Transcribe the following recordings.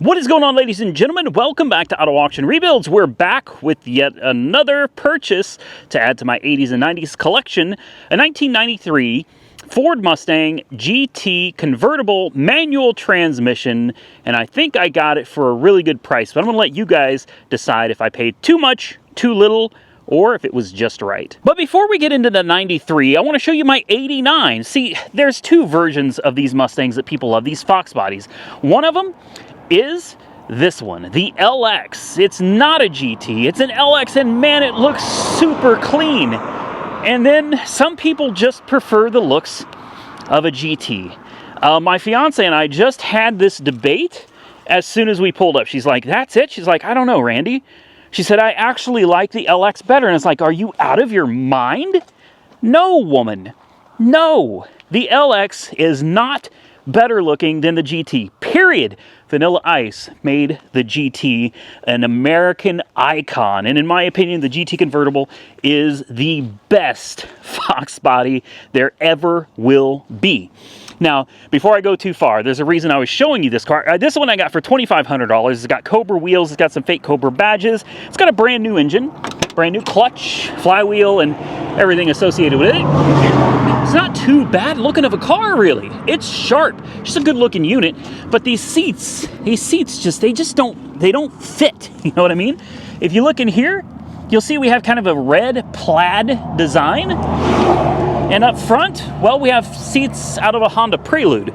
What is going on, ladies and gentlemen? Welcome back to Auto Auction Rebuilds. We're back with yet another purchase to add to my 80s and 90s collection. A 1993 Ford Mustang GT Convertible manual transmission. And I think I got it for a really good price. But I'm going to let you guys decide if I paid too much, too little, or if it was just right. But before we get into the 93, I want to show you my 89. See, there's two versions of these Mustangs that people love, these fox bodies. One of them is this one, the LX. It's not a GT, it's an LX, and man, it looks super clean. And then some people just prefer the looks of a GT. My fiance and I just had this debate as soon as we pulled up. She's like, that's it? She's like, I don't know, Randy. She said, I actually like the LX better. And it's like, are you out of your mind? No, woman. No. The LX is not better looking than the GT, period. Vanilla Ice made the GT an American icon. And in my opinion, the GT Convertible is the best fox body there ever will be. Now, before I go too far, there's a reason I was showing you this car. This one I got for $2,500. It's got Cobra wheels. It's got some fake Cobra badges. It's got a brand new engine, brand new clutch, flywheel, and everything associated with it. It's not too bad looking of a car, really. It's sharp. Just a good looking unit. But these seats just, they don't fit. You know what I mean? If you look in here, you'll see we have kind of a red plaid design. And up front, well, we have seats out of a Honda Prelude.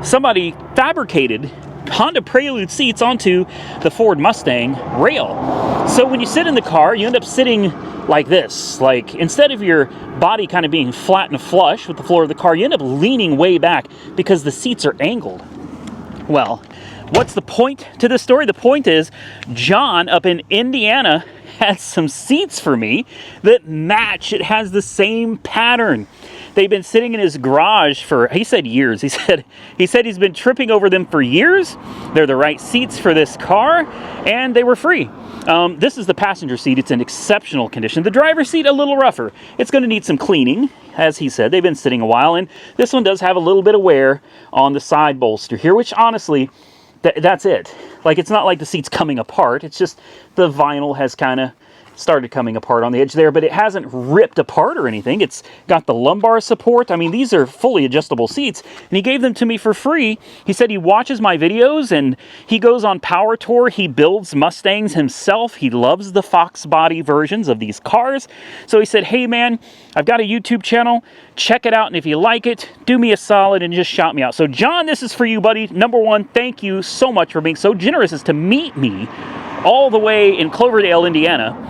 Somebody fabricated Honda Prelude seats onto the Ford Mustang rail. So when you sit in the car, you end up sitting like this. Like, instead of your body kind of being flat and flush with the floor of the car, you end up leaning way back because the seats are angled. Well, what's the point to this story? The point is, John up in Indiana has some seats for me that match. It has the same pattern. They've been sitting in his garage for, he said years. He said he's been tripping over them for years. They're the right seats for this car, and they were free. This is the passenger seat. It's in exceptional condition. The driver's seat, a little rougher. It's going to need some cleaning, as he said. They've been sitting a while, and this one does have a little bit of wear on the side bolster here, which honestly, that's it. Like, it's not like the seat's coming apart. It's just the vinyl has kind of started coming apart on the edge there, but it hasn't ripped apart or anything. It's got the lumbar support. I mean, these are fully adjustable seats, and he gave them to me for free. He said he watches my videos, and he goes on power tour. He builds Mustangs himself. He loves the fox body versions of these cars. So he said, hey man, I've got a YouTube channel. Check it out, and if you like it, do me a solid and just shout me out. So John, this is for you, buddy. Number one, thank you so much for being so generous as to meet me all the way in Cloverdale, Indiana.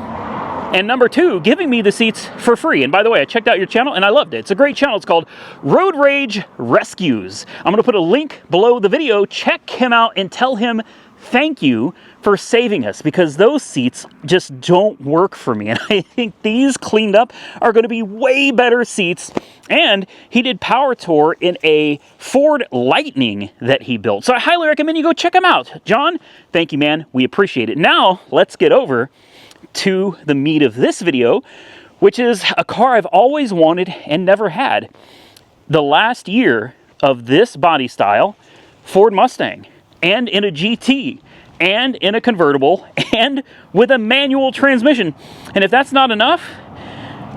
And number two, giving me the seats for free. And by the way, I checked out your channel and I loved it. It's a great channel. It's called Road Rage Rescues. I'm going to put a link below the video. Check him out and tell him thank you for saving us, because those seats just don't work for me. And I think these cleaned up are going to be way better seats. And he did power tour in a Ford Lightning that he built. So I highly recommend you go check him out. John, thank you, man. We appreciate it. Now, let's get over to the meat of this video, which is a car I've always wanted and never had. The last year of this body style Ford Mustang, and in a GT, and in a convertible, and with a manual transmission. And if that's not enough,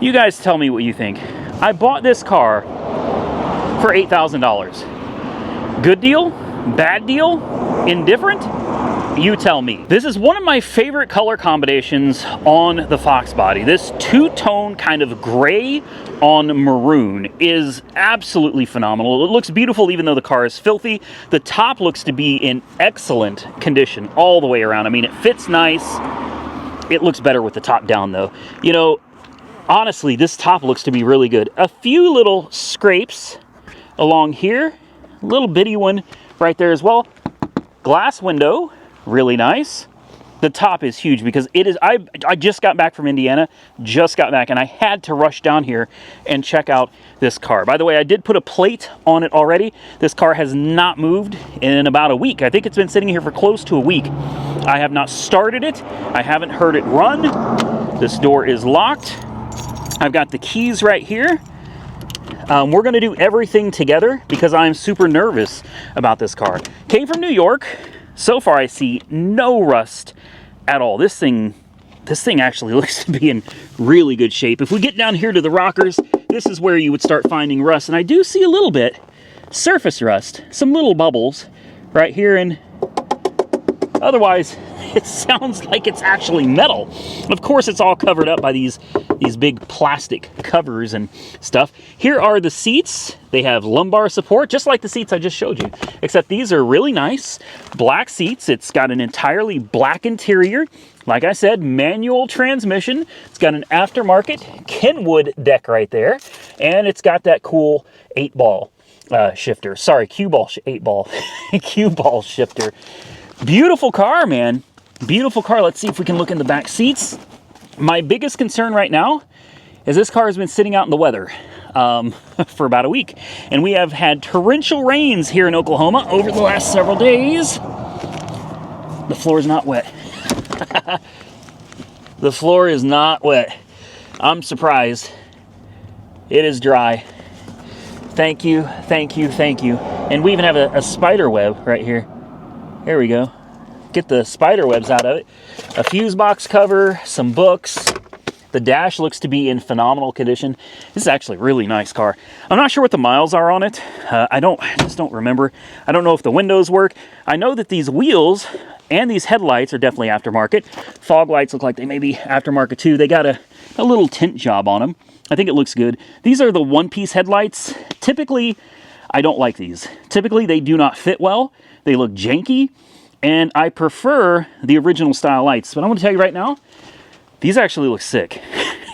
you guys tell me what you think. I bought this car for $8,000. Good deal? Bad deal? Indifferent? You tell me. This is one of my favorite color combinations on the fox body. This two-tone kind of gray on maroon is absolutely phenomenal. It looks beautiful even though the car is filthy. The top looks to be in excellent condition all the way around. I mean, it fits nice. It looks better with the top down though. You know, honestly, this top looks to be really good. A few little scrapes along here. A little bitty one right there as well. Glass window. Really nice. The top is huge because it is, I just got back from Indiana, and I had to rush down here and check out this car. By the way, I did put a plate on it already. This car has not moved in about a week. I think it's been sitting here for close to a week. I have not started it. I haven't heard it run. This door is locked. I've got the keys right here. We're going to do everything together because I'm super nervous about this car. Came from New York. So far, I see no rust at all. This thing actually looks to be in really good shape. If we get down here to the rockers, this is where you would start finding rust. And I do see a little bit surface rust, some little bubbles right here. And otherwise, it sounds like it's actually metal. Of course, it's all covered up by these big plastic covers and stuff. Here are the seats. They have lumbar support, just like the seats I just showed you, except these are really nice black seats. It's got an entirely black interior. Like I said, manual transmission. It's got an aftermarket Kenwood deck right there, and it's got that cool 8-ball shifter. Sorry, cue ball 8-ball cue ball shifter. Beautiful car, man. Beautiful car. Let's see if we can look in the back seats. My biggest concern right now is this car has been sitting out in the weather for about a week. And we have had torrential rains here in Oklahoma over the last several days. The floor is not wet. The floor is not wet. I'm surprised. It is dry. Thank you, thank you, thank you. And we even have a spider web right here. There we go. Get the spider webs out of it. A fuse box cover, some books. The dash looks to be in phenomenal condition. This is actually a really nice car. I'm not sure what the miles are on it. I just don't remember. I don't know if the windows work. I know that these wheels and these headlights are definitely aftermarket. Fog lights look like they may be aftermarket too. They got a little tint job on them. I think it looks good. These are the one-piece headlights. Typically, I don't like these. Typically, they do not fit well. They look janky. And I prefer the original style lights. But I'm going to tell you right now, these actually look sick.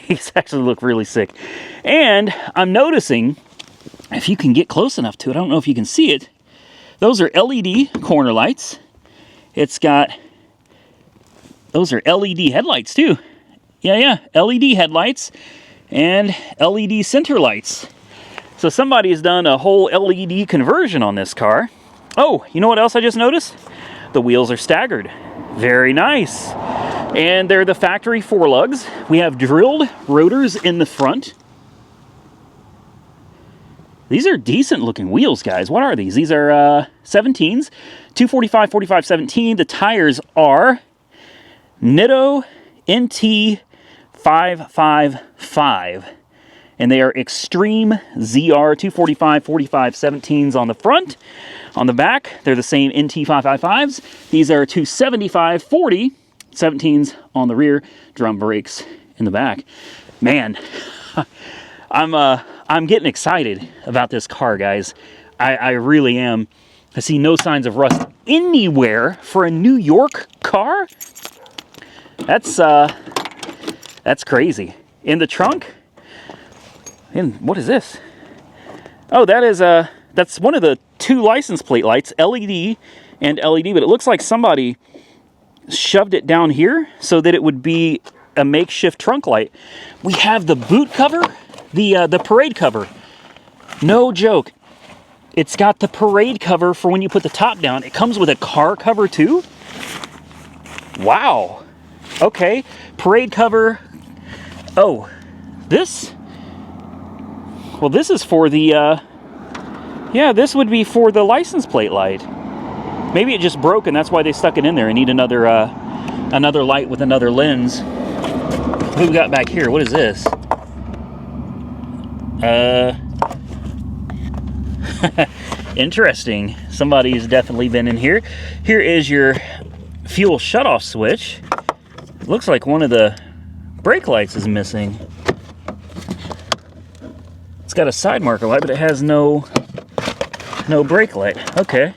These actually look really sick. And I'm noticing, if you can get close enough to it, I don't know if you can see it, those are LED corner lights. It's got, those are LED headlights too. Yeah, LED headlights and LED center lights. So somebody has done a whole LED conversion on this car. Oh, you know what else I just noticed? The wheels are staggered. Very nice. And they're the factory forelugs. We have drilled rotors in the front. These are decent looking wheels, guys. What are these? These are 17s. 245, 45, 17. The tires are Nitto NT 555. And they are Extreme ZR 245, 45, 17s on the front. On the back, they're the same NT 555s. These are 275, 40, 17s on the rear. Drum brakes in the back. Man, I'm getting excited about this car, guys. I really am. I see no signs of rust anywhere for a New York car. That's crazy. In the trunk. And what is this? Oh, that's one of the two license plate lights, LED and LED, but it looks like somebody shoved it down here so that it would be a makeshift trunk light. We have the boot cover, the parade cover. No joke. It's got the parade cover for when you put the top down. It comes with a car cover too. Wow. Okay. Parade cover. Oh, this? Well, this is for the, yeah, this would be for the license plate light. Maybe it just broke and that's why they stuck it in there and need another, another light with another lens. What we got back here? What is this? Interesting. Somebody's definitely been in here. Here is your fuel shutoff switch. Looks like one of the brake lights is missing. It's got a side marker light, but it has no brake light. Okay.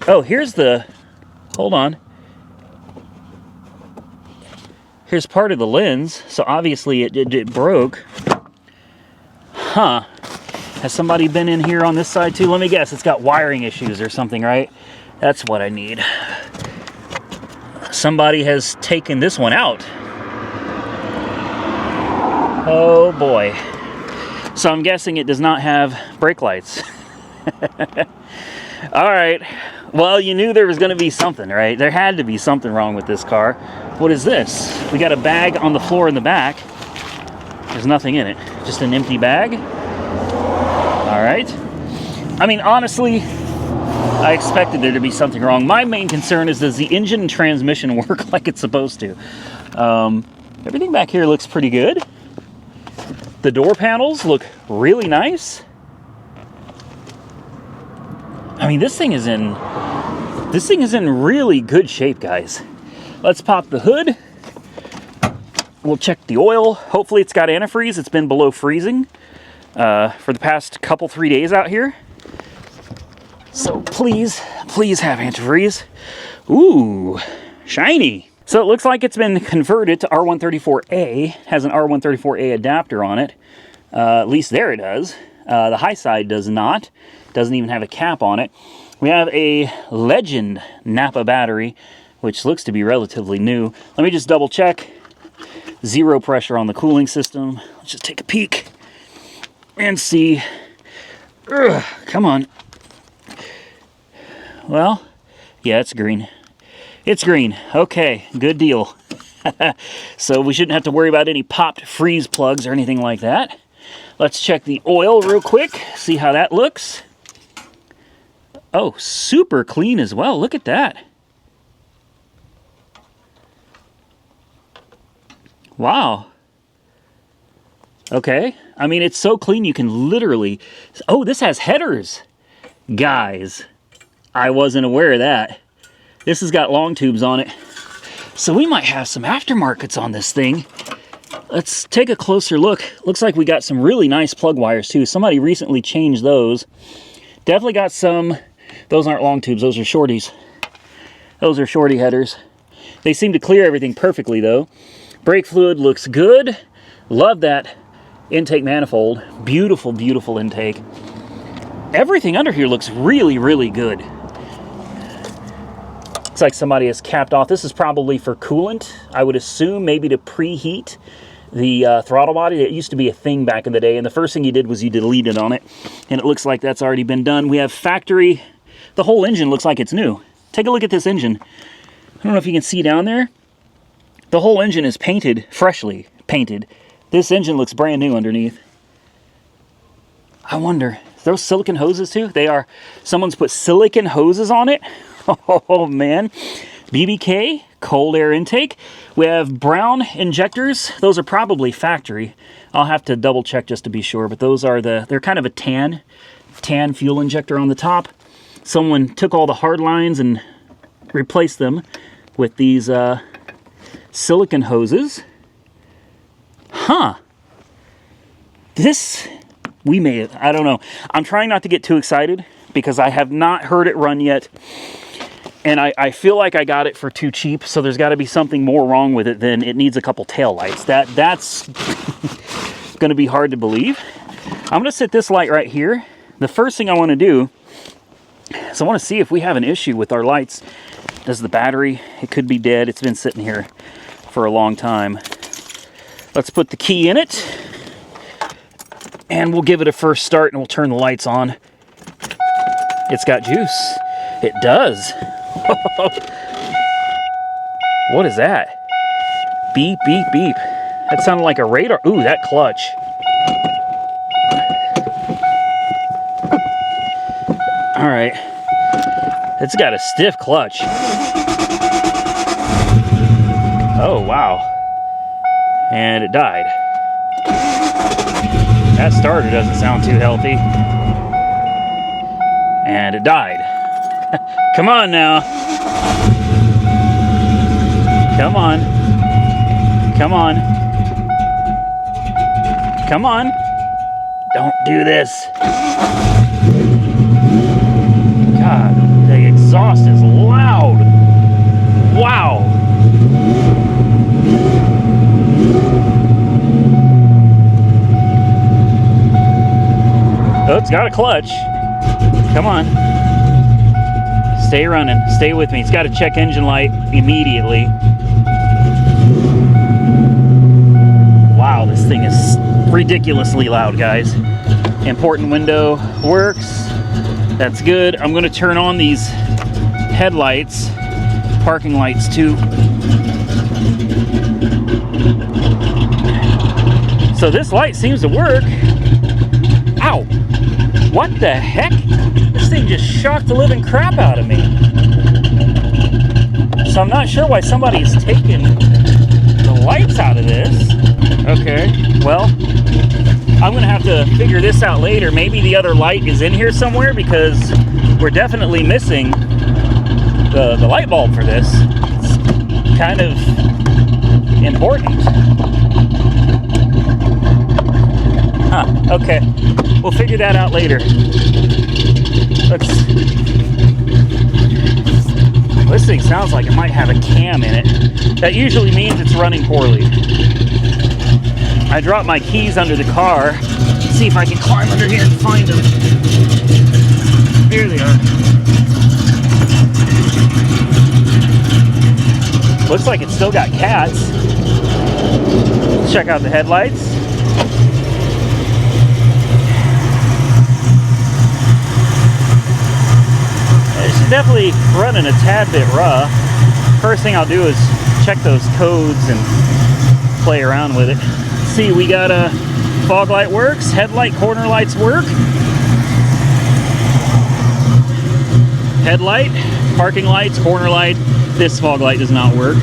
Oh, here's the, hold on. Here's part of the lens, so obviously it broke. Huh. Has somebody been in here on this side too? Let me guess, it's got wiring issues or something, right? That's what I need. Somebody has taken this one out. Oh boy. So I'm guessing it does not have brake lights. All right. Well, you knew there was going to be something, right? There had to be something wrong with this car. What is this? We got a bag on the floor in the back. There's nothing in it. Just an empty bag. All right. I mean, honestly, I expected there to be something wrong. My main concern is, does the engine and transmission work like it's supposed to? Everything back here looks pretty good. The door panels look really nice. I mean, this thing is in really good shape, guys. Let's pop the hood. We'll check the oil. Hopefully it's got antifreeze. It's been below freezing for the past 3 days out here. So please have antifreeze. Ooh, shiny. So it looks like it's been converted to R134A. Has an R134A adapter on it. At least there it does. The high side does not. Doesn't even have a cap on it. We have a Legend Napa battery, which looks to be relatively new. Let me just double check. Zero pressure on the cooling system. Let's just take a peek and see. Ugh, come on. Well, yeah, it's green. It's green. Okay, good deal. So we shouldn't have to worry about any popped freeze plugs or anything like that. Let's check the oil real quick, see how that looks. Oh, super clean as well. Look at that. Wow. Okay. I mean, it's so clean you can literally... Oh, this has headers. Guys, I wasn't aware of that. This has got long tubes on it. So we might have some aftermarkets on this thing. Let's take a closer look. Looks like we got some really nice plug wires too. Somebody recently changed those. Definitely got some... Those aren't long tubes, those are shorties. Those are shorty headers. They seem to clear everything perfectly though. Brake fluid looks good. Love that intake manifold. Beautiful, beautiful intake. Everything under here looks really, really good. Looks like somebody has capped off. This is probably for coolant, I would assume, maybe to preheat the throttle body. It used to be a thing back in the day, and the first thing you did was you deleted on it, and it looks like that's already been done. We have factory. The whole engine looks like it's new. Take a look at this engine. I don't know if you can see down there. The whole engine is painted, freshly painted. This engine looks brand new underneath. I wonder, those silicon hoses too? They are, someone's put silicon hoses on it. Oh man. BBK, cold air intake. We have brown injectors. Those are probably factory. I'll have to double check just to be sure, but those are they're kind of a tan fuel injector on the top. Someone took all the hard lines and replaced them with these silicon hoses. Huh. This, we may have, I don't know. I'm trying not to get too excited because I have not heard it run yet. And I feel like I got it for too cheap, so there's got to be something more wrong with it than it needs a couple tail lights. That's going to be hard to believe. I'm going to set this light right here. The first thing I want to do is I want to see if we have an issue with our lights. Does the battery, it could be dead. It's been sitting here for a long time. Let's put the key in it, and we'll give it a first start, and we'll turn the lights on. It's got juice. It does. What is that? Beep, beep, beep. That sounded like a radar. Ooh, that clutch. All right. It's got a stiff clutch. Oh, wow. And it died. That starter doesn't sound too healthy. And it died. Come on now. Come on. Come on. Come on. Don't do this. God, the exhaust is loud. Wow. Oh, it's got a clutch. Come on. Stay running. Stay with me. It's got to check engine light immediately. Wow, this thing is ridiculously loud, guys. Important window works. That's good. I'm going to turn on these headlights, parking lights too. So this light seems to work. Ow! What the heck? This thing just shocked the living crap out of me. So I'm not sure why somebody's taken the lights out of this. Okay, well, I'm gonna have to figure this out later. Maybe the other light is in here somewhere, because we're definitely missing the light bulb for this. It's kind of important. Huh, okay. We'll figure that out later. This thing sounds like it might have a cam in it. That usually means it's running poorly. I dropped my keys under the car. Let's see if I can climb under here and find them. Here they are. Looks like it's still got cats. Let's check out the headlights. It's definitely running a tad bit rough. First thing I'll do is check those codes and play around with it. See, we got a fog light works, headlight corner lights work. Headlight, parking lights, corner light. This fog light does not work.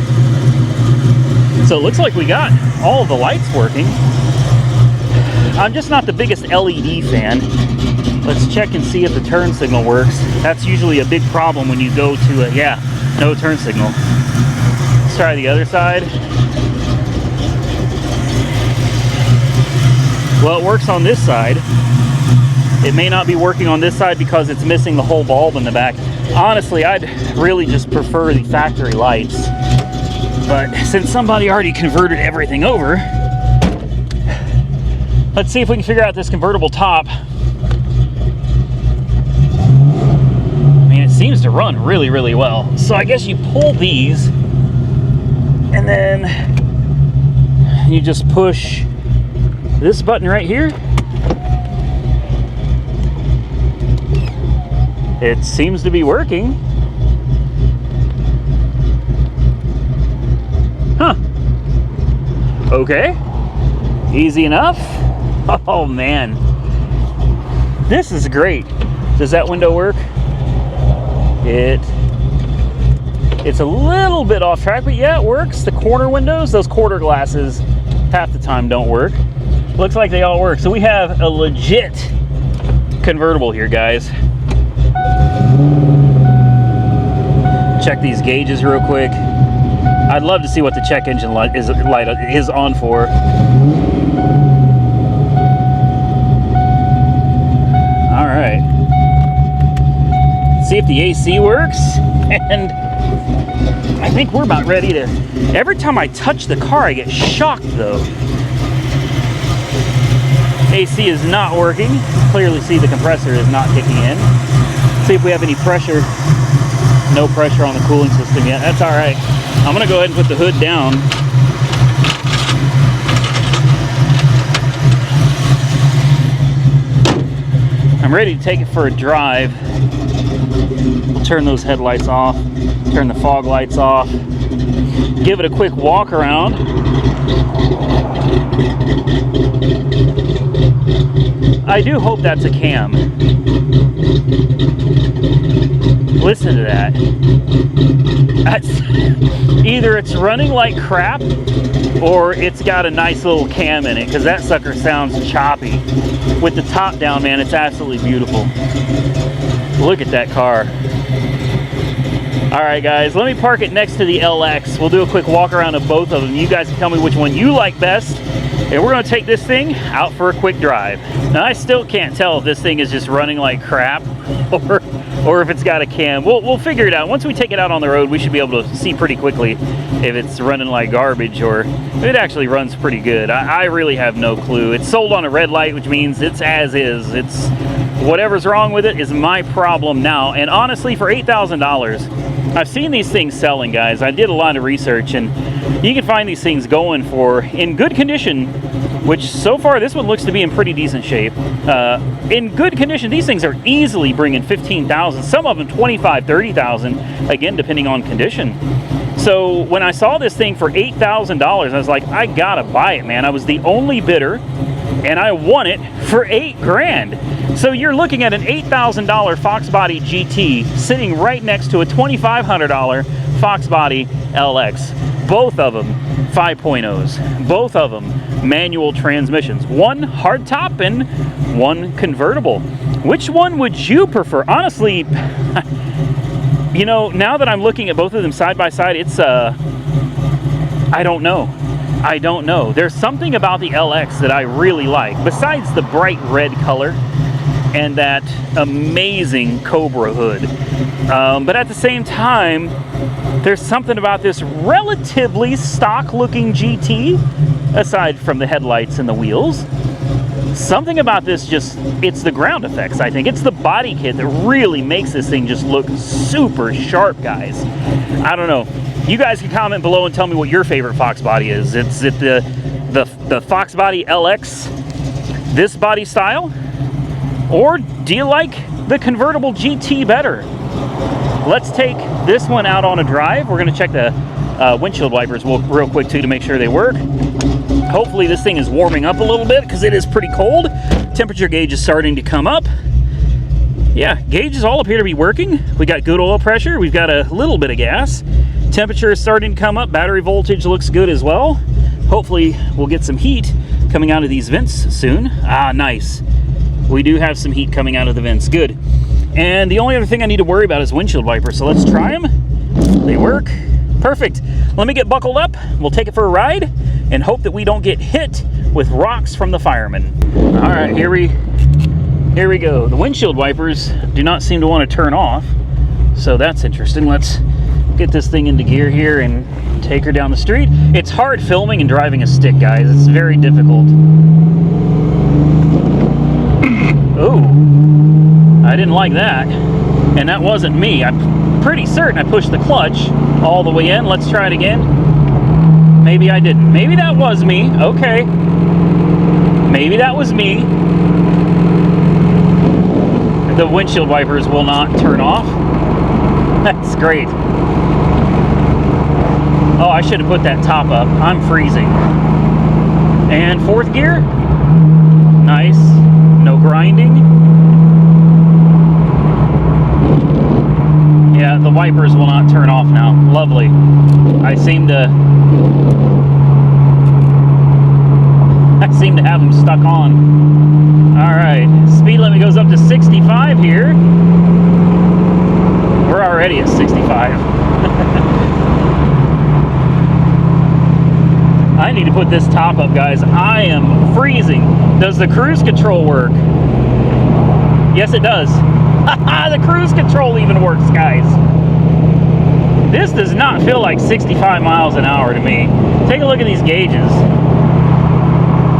So it looks like we got all of the lights working. I'm just not the biggest LED fan. Let's check and see if the turn signal works. That's usually a big problem when you go to yeah, no turn signal. Let's try the other side. Well, it works on this side. It may not be working on this side because it's missing the whole bulb in the back. Honestly, I'd really just prefer the factory lights. But since somebody already converted everything over, let's see if we can figure out this convertible top. I mean, it seems to run really, really well. So I guess you pull these and then you just push this button right here. It seems to be working. Huh. Okay. Easy enough. Oh man. This is great. Does that window work? It's a little bit off track, but yeah, it works. The corner windows, those quarter glasses, half the time don't work. Looks like they all work. So we have a legit convertible here, guys. Check these gauges real quick. I'd love to see what the check engine light is on for. All right. See if the AC works. And I think we're about ready to... Every time I touch the car, I get shocked though. AC is not working. Clearly see the compressor is not kicking in. See if we have any pressure. No pressure on the cooling system yet. That's all right. I'm gonna go ahead and put the hood down. I'm ready to take it for a drive. We'll turn those headlights off, turn the fog lights off, give it a quick walk around. I do hope that's a cam. Listen to that. That's either it's running like crap or it's got a nice little cam in it, because that sucker sounds choppy. With the top down, man, it's absolutely beautiful. Look at that car. All right, guys, let me park it next to the LX. We'll do a quick walk around of both of them. You guys can tell me which one you like best, and we're gonna take this thing out for a quick drive. Now, I still can't tell if this thing is just running like crap or if it's got a cam. We'll figure it out. Once we take it out on the road, we should be able to see pretty quickly if it's running like garbage or if it actually runs pretty good. I really have no clue. It's sold on a red light, which means it's as is. It's whatever's wrong with it is my problem now. And honestly, for $8,000, I've seen these things selling, guys. I did a lot of research, and you can find these things going for, in good condition, which so far this one looks to be in pretty decent shape. In good condition, these things are easily bringing $15,000, some of them $25,000, $30,000, again, depending on condition. So when I saw this thing for $8,000, I was like, I gotta buy it, man. I was the only bidder. and I won it for $8 grand. So you're looking at an $8,000 Foxbody GT sitting right next to a $2,500 Foxbody LX. Both of them 5.0s, both of them manual transmissions, one hardtop and one convertible. Which one would you prefer? Honestly, you know, now that I'm looking at both of them side by side, it's I don't know. I don't know. There's something about the LX that I really like, besides the bright red color and that amazing Cobra hood. But at the same time, there's something about this relatively stock-looking GT, aside from the headlights and the wheels. Something about this just, it's the ground effects, I think. It's the body kit that really makes this thing just look super sharp, guys. I don't know. You guys can comment below and tell me what your favorite Foxbody is. Is it the Foxbody LX, this body style? Or do you like the convertible GT better? Let's take this one out on a drive. We're gonna check the windshield wipers real quick too to make sure they work. Hopefully this thing is warming up a little bit because it is pretty cold. Temperature gauge is starting to come up. Yeah, gauges all appear to be working. We got good oil pressure. We've got a little bit of gas. Temperature is starting to come up. Battery voltage looks good as well. Hopefully we'll get some heat coming out of these vents soon. Ah, nice. We do have some heat coming out of the vents. Good. And the only other thing I need to worry about is windshield wipers. So let's try them. They work. Perfect. Let me get buckled up. We'll take it for a ride and hope that we don't get hit with rocks from the firemen. All right, here we go. The windshield wipers do not seem to want to turn off, so that's interesting. Let's get this thing into gear here and take her down the street. It's hard filming and driving a stick, guys. It's very difficult. Oh, I didn't like that. And that wasn't me. I'm pretty certain I pushed the clutch all the way in. Let's try it again. Maybe I didn't. Maybe that was me. Okay. Maybe that was me. The windshield wipers will not turn off. That's great. Oh, I should have put that top up. I'm freezing. And fourth gear. Nice. No grinding. Yeah, the wipers will not turn off now. Lovely. I seem to have them stuck on. All right, speed limit goes up to 65 here. We're already at 65. I need to put this top up, guys. I am freezing. Does the cruise control work? Yes, it does. The cruise control even works, guys. This does not feel like 65 miles an hour to me. Take a look at these gauges.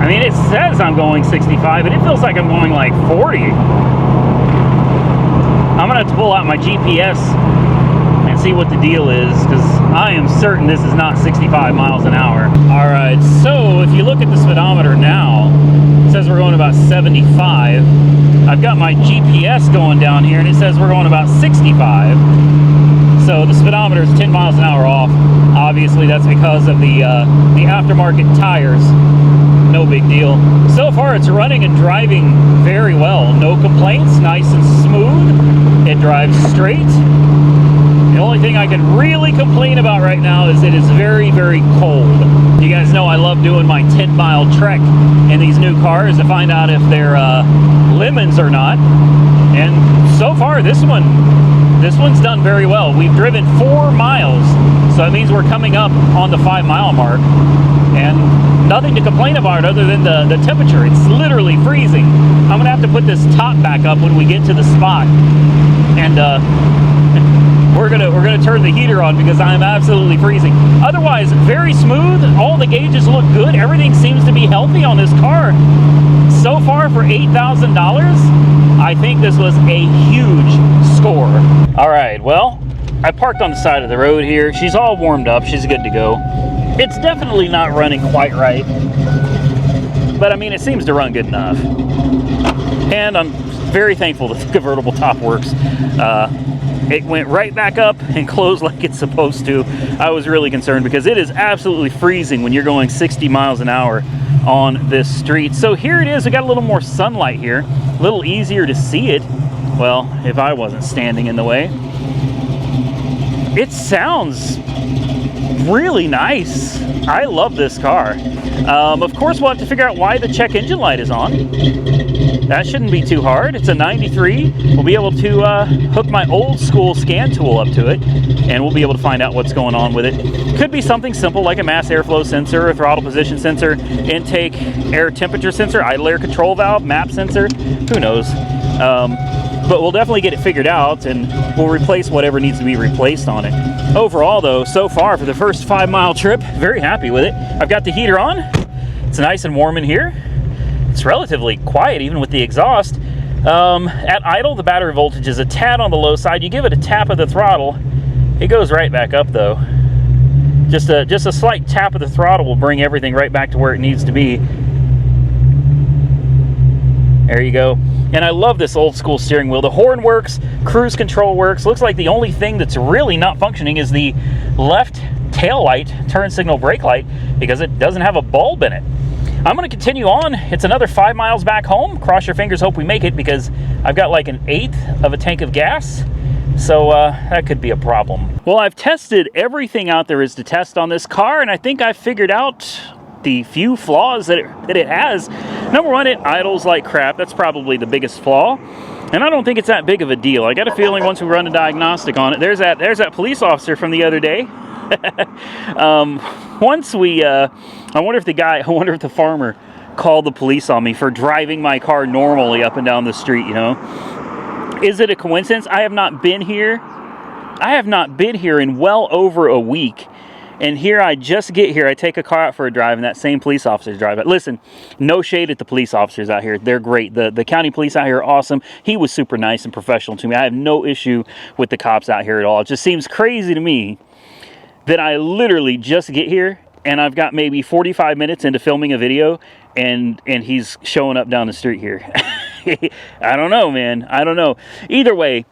I mean, it says I'm going 65, but it feels like I'm going like 40. I'm gonna have to pull out my GPS and see what the deal is, because I am certain this is not 65 miles an hour. All right, so if you look at the speedometer now, it says we're going about 75. I've got my GPS going down here, and it says we're going about 65. So the speedometer is 10 miles an hour off. Obviously, that's because of the aftermarket tires. No big deal. So far, it's running and driving very well. No complaints, nice and smooth. It drives straight. The only thing I can really complain about right now is it is very, very cold. You guys know I love doing my 10-mile trek in these new cars to find out if they're lemons or not. And so far, this one's done very well. We've driven 4 miles, so it means we're coming up on the 5-mile mark. And nothing to complain about other than the temperature. It's literally freezing. I'm gonna have to put this top back up when we get to the spot. And we're gonna turn the heater on because I'm absolutely freezing. Otherwise, very smooth. All the gauges look good. Everything seems to be healthy on this car. So far for $8,000, I think this was a huge score. All right, well, I parked on the side of the road here. She's all warmed up. She's good to go. It's definitely not running quite right, but I mean, it seems to run good enough. And I'm very thankful that the convertible top works. It went right back up and closed like it's supposed to. I was really concerned because it is absolutely freezing when you're going 60 miles an hour on this street. So here it is. We got a little more sunlight here, a little easier to see it. Well, if I wasn't standing in the way. It sounds really nice. I love this car. Of course, we'll have to figure out why the check engine light is on. That shouldn't be too hard. It's a 93. We'll be able to hook my old school scan tool up to it, and we'll be able to find out what's going on with it. Could be something simple like a mass airflow sensor, a throttle position sensor, intake air temperature sensor, idle air control valve, map sensor. Who knows? But we'll definitely get it figured out, and we'll replace whatever needs to be replaced on it. Overall, though, so far for the first 5-mile trip, very happy with it. I've got the heater on. It's nice and warm in here. It's relatively quiet, even with the exhaust. At idle, the battery voltage is a tad on the low side. You give it a tap of the throttle, it goes right back up, though. Just a slight tap of the throttle will bring everything right back to where it needs to be. There you go. And I love this old school steering wheel. The horn works, cruise control works. Looks like the only thing that's really not functioning is the left tail light, turn signal brake light, because it doesn't have a bulb in it. I'm going to continue on. It's another 5 miles back home. Cross your fingers, hope we make it, because I've got like 1/8 of a tank of gas. So that could be a problem. Well, I've tested everything out there is to test on this car, and I think I've figured out the few flaws that it has. Number one, it idles like crap. That's probably the biggest flaw. And I don't think it's that big of a deal. I got a feeling once we run a diagnostic on it, there's that police officer from the other day. Once we, I wonder if the farmer called the police on me for driving my car normally up and down the street, you know. Is it a coincidence? I have not been here. I have not been here in well over a week. And here I just get here, I take a car out for a drive, and that same police officer's driving it. Listen, no shade at the police officers out here. They're great. The county police out here are awesome. He was super nice and professional to me. I have no issue with the cops out here at all. It just seems crazy to me that I literally just get here, and I've got maybe 45 minutes into filming a video, and he's showing up down the street here. I don't know, man. I don't know. Either way,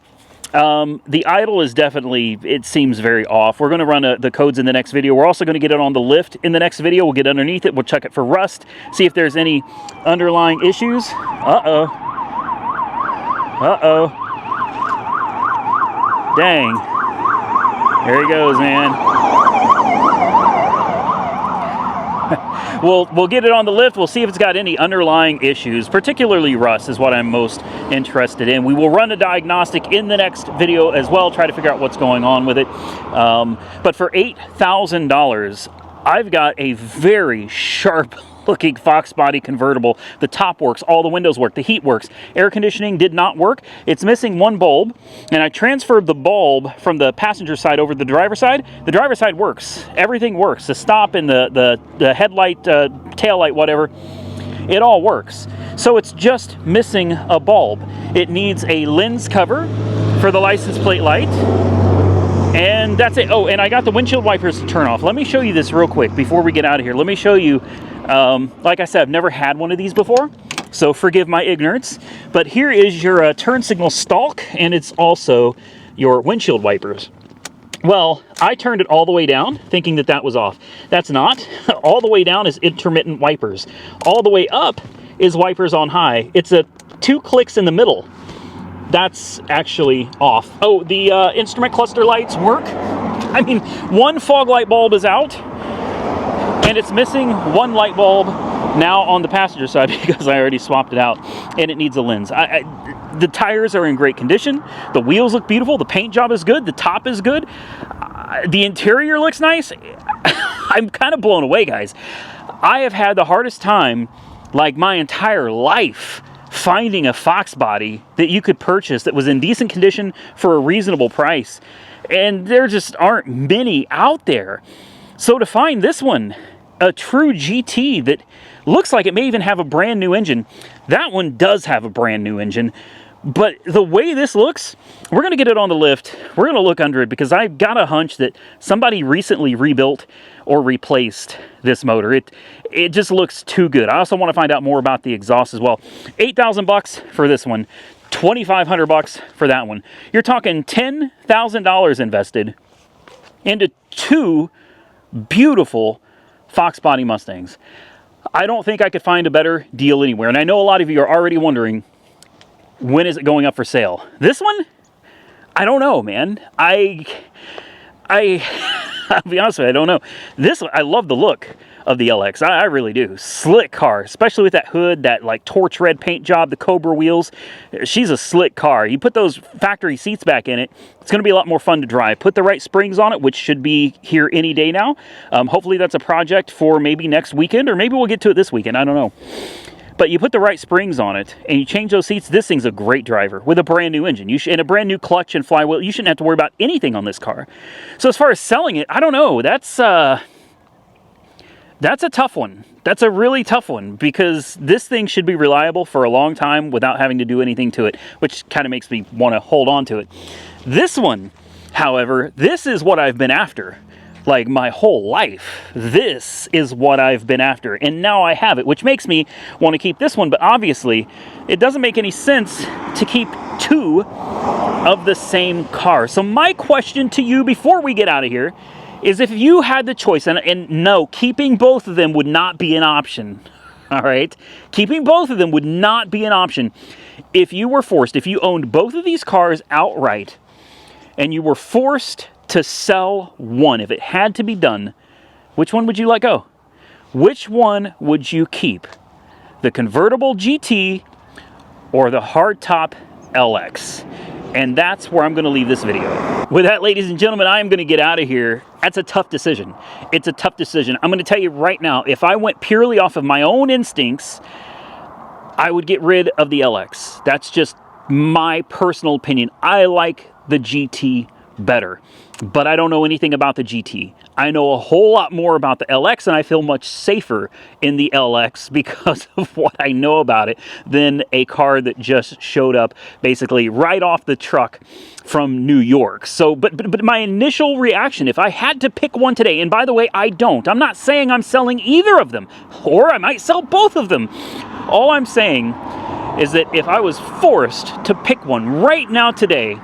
the idle is definitely, it seems very off. We're going to run the codes in the next video. We're also going to get it on the lift in the next video. We'll get underneath it. We'll check it for rust, see if there's any underlying issues. Uh-oh. Uh-oh. Dang. There he goes, man. We'll get it on the lift. We'll see if it's got any underlying issues, particularly rust is what I'm most interested in. We will run a diagnostic in the next video as well, try to figure out what's going on with it. But for $8,000, I've got a very sharp looking foxbody convertible. The top works, all the windows work, the heat works, air conditioning did not work. It's missing one bulb, and I transferred the bulb from the passenger side over to the driver's side. The driver's side works, everything works. The stop and the headlight, tail light, whatever, it all works. So it's just missing a bulb. It needs a lens cover for the license plate light, and that's it. Oh, and I got the windshield wipers to turn off. Let me show you this real quick before we get out of here. Let me show you. Like I said, I've never had one of these before, so forgive my ignorance. But here is your turn signal stalk, and it's also your windshield wipers. Well, I turned it all the way down, thinking that that was off. That's not. All the way down is intermittent wipers. All the way up is wipers on high. It's 2 clicks in the middle. That's actually off. Oh, the instrument cluster lights work. I mean, one fog light bulb is out, and it's missing one light bulb now on the passenger side because I already swapped it out, and it needs a lens. The tires are in great condition. The wheels look beautiful. The paint job is good. The top is good. The interior looks nice. I'm kind of blown away, guys. I have had the hardest time, like my entire life, finding a fox body that you could purchase that was in decent condition for a reasonable price. And there just aren't many out there. So to find this one, a true GT that looks like it may even have a brand new engine. That one does have a brand new engine. But the way this looks, we're going to get it on the lift. We're going to look under it because I've got a hunch that somebody recently rebuilt or replaced this motor. It just looks too good. I also want to find out more about the exhaust as well. $8,000 for this one. $2,500 for that one. You're talking $10,000 invested into 2 beautiful fox body Mustangs. I don't think I could find a better deal anywhere. And I know a lot of you are already wondering, when is it going up for sale? This one? I don't know, man. I'll be honest with you, I don't know. This one, I love the look of the LX. I really do. Slick car, especially with that hood, that like torch red paint job, the Cobra wheels. She's a slick car. You put those factory seats back in it, it's going to be a lot more fun to drive. Put the right springs on it, which should be here any day now. Hopefully that's a project for maybe next weekend, or maybe we'll get to it this weekend. I don't know. But you put the right springs on it and you change those seats, this thing's a great driver with a brand new engine. And a brand new clutch and flywheel. You shouldn't have to worry about anything on this car. So as far as selling it, I don't know. That's a tough one. That's a really tough one, because this thing should be reliable for a long time without having to do anything to it, which kind of makes me want to hold on to it. This one, however, this is what I've been after. Like my whole life, this is what I've been after, and now I have it, which makes me want to keep this one. But obviously it doesn't make any sense to keep two of the same car. So my question to you before we get out of here is, if you had the choice, and no, keeping both of them would not be an option. All right, keeping both of them would not be an option. If you were forced, if you owned both of these cars outright and you were forced to sell one, if it had to be done, which one would you let go? Which one would you keep? The convertible GT or the hardtop LX? And that's where I'm going to leave this video. With that, ladies and gentlemen, I am going to get out of here. That's a tough decision. It's a tough decision. I'm going to tell you right now, if I went purely off of my own instincts, I would get rid of the LX. That's just my personal opinion. I like the GT better, but I don't know anything about the GT. I know a whole lot more about the LX, and I feel much safer in the LX because of what I know about it than a car that just showed up basically right off the truck from New York. So, but my initial reaction, if I had to pick one today, and by the way, I don't. I'm not saying I'm selling either of them, or I might sell both of them. All I'm saying is that if I was forced to pick one right now today,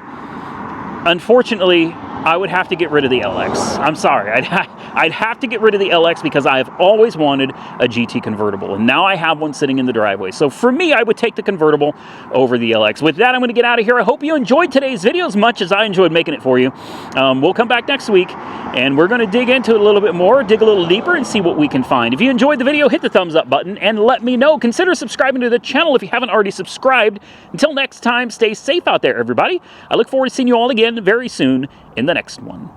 unfortunately, I would have to get rid of the LX. I'm sorry. I'd have to get rid of the LX because I've always wanted a GT convertible, and now I have one sitting in the driveway. So for me, I would take the convertible over the LX. With that, I'm going to get out of here. I hope you enjoyed today's video as much as I enjoyed making it for you. We'll come back next week, and we're going to dig into it a little bit more, dig a little deeper, and see what we can find. If you enjoyed the video, hit the thumbs up button and let me know. Consider subscribing to the channel if you haven't already subscribed. Until next time, stay safe out there, everybody. I look forward to seeing you all again very soon in the next one.